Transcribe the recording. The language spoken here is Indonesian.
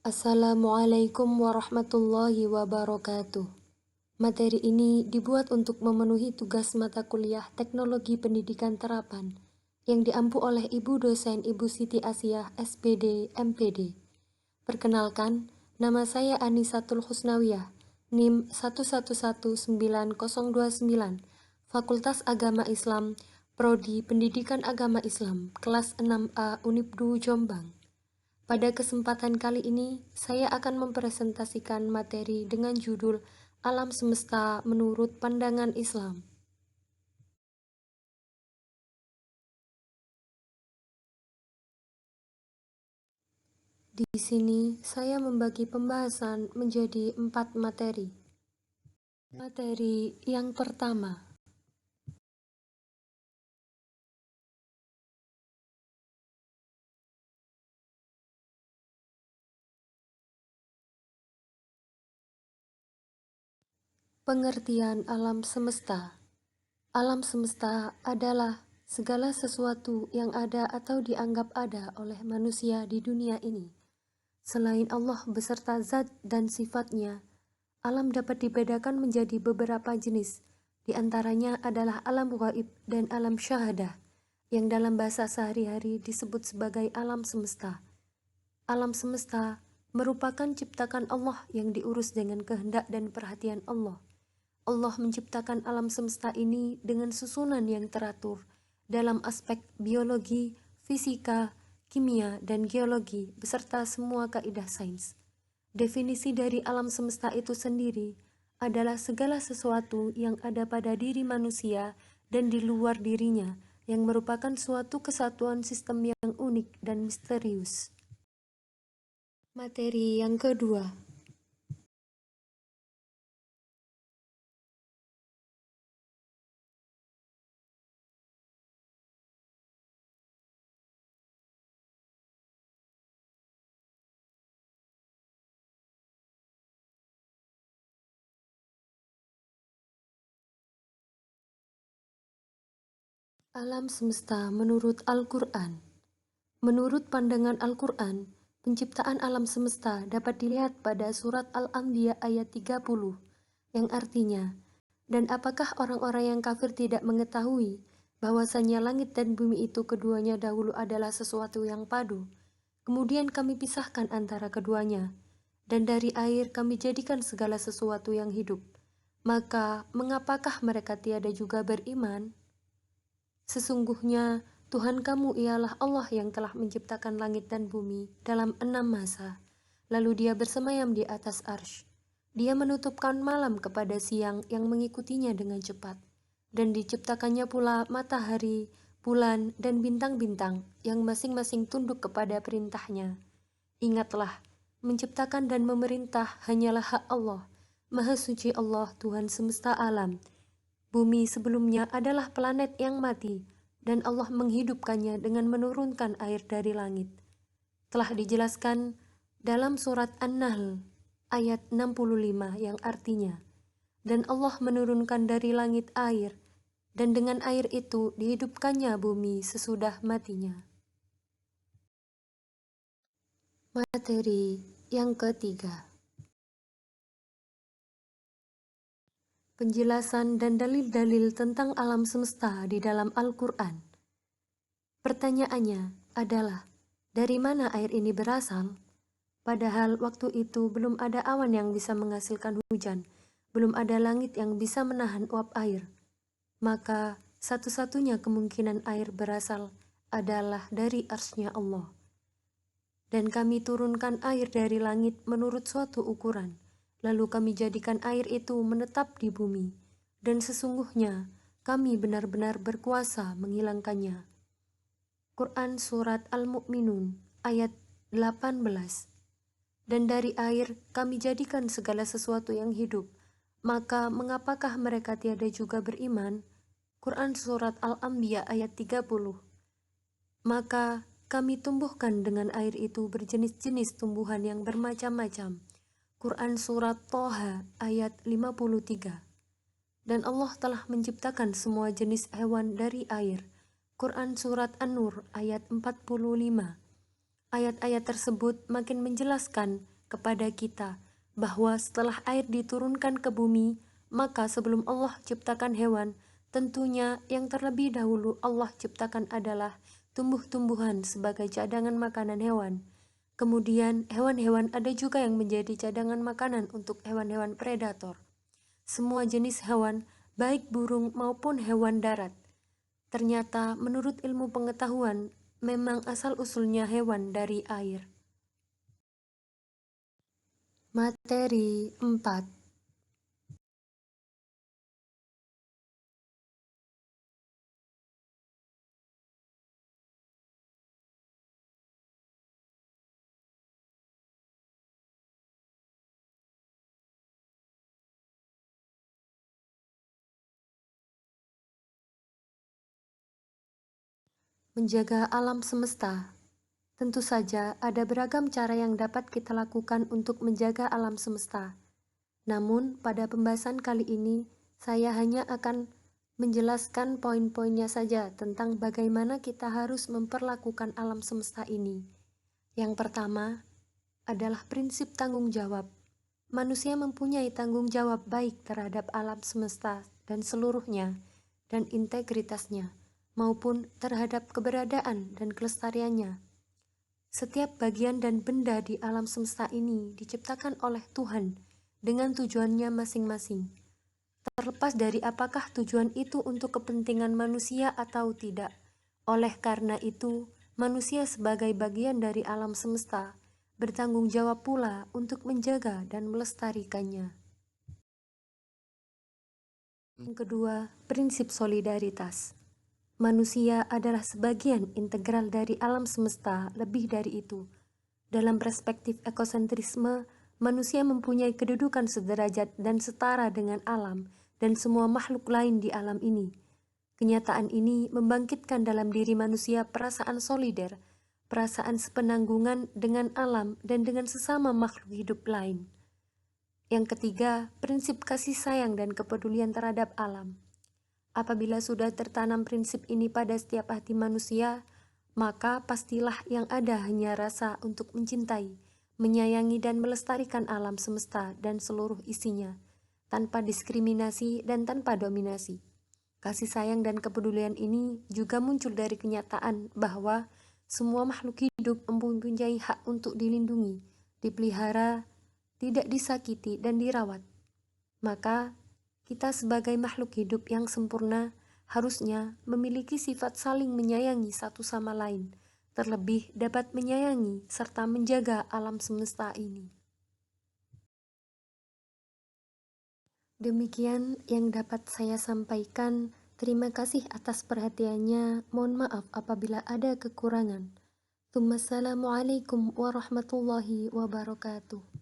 Assalamualaikum warahmatullahi wabarakatuh. Materi ini dibuat untuk memenuhi tugas mata kuliah Teknologi Pendidikan Terapan yang diampu oleh Ibu dosen Ibu Siti Asiah, SPD, MPD. Perkenalkan, nama saya Anisatul Husnawiyah, NIM 111929, Fakultas Agama Islam, Prodi Pendidikan Agama Islam, kelas 6A Unipdu Jombang. Pada kesempatan kali ini, saya akan mempresentasikan materi dengan judul Alam Semesta Menurut Pandangan Islam. Di sini, saya membagi pembahasan menjadi 4 materi. Materi yang pertama, pengertian alam semesta. Alam semesta adalah segala sesuatu yang ada atau dianggap ada oleh manusia di dunia ini. Selain Allah beserta zat dan sifatnya, alam dapat dibedakan menjadi beberapa jenis. Di antaranya adalah alam gaib dan alam syahadah, yang dalam bahasa sehari-hari disebut sebagai alam semesta. Alam semesta merupakan ciptakan Allah yang diurus dengan kehendak dan perhatian Allah. Allah menciptakan alam semesta ini dengan susunan yang teratur dalam aspek biologi, fisika, kimia, dan geologi beserta semua kaidah sains. Definisi dari alam semesta itu sendiri adalah segala sesuatu yang ada pada diri manusia dan di luar dirinya, yang merupakan suatu kesatuan sistem yang unik dan misterius. Materi yang kedua, alam semesta menurut Al-Quran. Menurut pandangan Al-Quran, penciptaan alam semesta dapat dilihat pada surat Al-Anbiya ayat 30, yang artinya, "Dan apakah orang-orang yang kafir tidak mengetahui bahwasanya langit dan bumi itu keduanya dahulu adalah sesuatu yang padu, kemudian kami pisahkan antara keduanya, dan dari air kami jadikan segala sesuatu yang hidup. Maka, mengapakah mereka tiada juga beriman? Sesungguhnya, Tuhan kamu ialah Allah yang telah menciptakan langit dan bumi dalam 6 masa, lalu Dia bersemayam di atas arsy. Dia menutupkan malam kepada siang yang mengikutinya dengan cepat, dan diciptakannya pula matahari, bulan, dan bintang-bintang yang masing-masing tunduk kepada perintahnya. Ingatlah, menciptakan dan memerintah hanyalah hak Allah. Maha suci Allah, Tuhan semesta alam. Bumi sebelumnya adalah planet yang mati, dan Allah menghidupkannya dengan menurunkan air dari langit. Telah dijelaskan dalam surat An-Nahl ayat 65 yang artinya, "Dan Allah menurunkan dari langit air, dan dengan air itu dihidupkannya bumi sesudah matinya." Materi yang ketiga, penjelasan dan dalil-dalil tentang alam semesta di dalam Al-Quran. Pertanyaannya adalah, dari mana air ini berasal? Padahal waktu itu belum ada awan yang bisa menghasilkan hujan, belum ada langit yang bisa menahan uap air. Maka satu-satunya kemungkinan air berasal adalah dari arsy-Nya Allah. Dan kami turunkan air dari langit menurut suatu ukuran, lalu kami jadikan air itu menetap di bumi, dan sesungguhnya kami benar-benar berkuasa menghilangkannya. Quran Surat Al-Mu'minun ayat 18. Dan dari air kami jadikan segala sesuatu yang hidup, maka mengapakah mereka tiada juga beriman? Quran Surat Al-Anbiya ayat 30. Maka kami tumbuhkan dengan air itu berjenis-jenis tumbuhan yang bermacam-macam. Quran Surat Toha ayat 53. Dan Allah telah menciptakan semua jenis hewan dari air. Quran Surat An-Nur ayat 45. Ayat-ayat tersebut makin menjelaskan kepada kita bahwa setelah air diturunkan ke bumi, maka sebelum Allah ciptakan hewan, tentunya yang terlebih dahulu Allah ciptakan adalah tumbuh-tumbuhan sebagai cadangan makanan hewan. Kemudian hewan-hewan ada juga yang menjadi cadangan makanan untuk hewan-hewan predator. Semua jenis hewan, baik burung maupun hewan darat. Ternyata menurut ilmu pengetahuan, memang asal-usulnya hewan dari air. Materi 4. Menjaga alam semesta. Tentu saja ada beragam cara yang dapat kita lakukan untuk menjaga alam semesta. Namun, pada pembahasan kali ini, saya hanya akan menjelaskan poin-poinnya saja tentang bagaimana kita harus memperlakukan alam semesta ini. Yang pertama adalah prinsip tanggung jawab. Manusia mempunyai tanggung jawab baik terhadap alam semesta dan seluruhnya, dan integritasnya, maupun terhadap keberadaan dan kelestariannya. Setiap bagian dan benda di alam semesta ini diciptakan oleh Tuhan dengan tujuannya masing-masing. Terlepas dari apakah tujuan itu untuk kepentingan manusia atau tidak. Oleh karena itu, manusia sebagai bagian dari alam semesta bertanggung jawab pula untuk menjaga dan melestarikannya. Yang kedua, prinsip solidaritas. Manusia adalah sebagian integral dari alam semesta, lebih dari itu. Dalam perspektif ekosentrisme, manusia mempunyai kedudukan sederajat dan setara dengan alam dan semua makhluk lain di alam ini. Kenyataan ini membangkitkan dalam diri manusia perasaan solider, perasaan sepenanggungan dengan alam dan dengan sesama makhluk hidup lain. Yang ketiga, prinsip kasih sayang dan kepedulian terhadap alam. Apabila sudah tertanam prinsip ini pada setiap hati manusia, maka pastilah yang ada hanya rasa untuk mencintai, menyayangi dan melestarikan alam semesta dan seluruh isinya, tanpa diskriminasi dan tanpa dominasi. Kasih sayang dan kepedulian ini juga muncul dari kenyataan bahwa semua makhluk hidup mempunyai hak untuk dilindungi, dipelihara, tidak disakiti dan dirawat. Maka, kita sebagai makhluk hidup yang sempurna harusnya memiliki sifat saling menyayangi satu sama lain, terlebih dapat menyayangi serta menjaga alam semesta ini. Demikian yang dapat saya sampaikan. Terima kasih atas perhatiannya. Mohon maaf apabila ada kekurangan. Wassalamualaikum warahmatullahi wabarakatuh.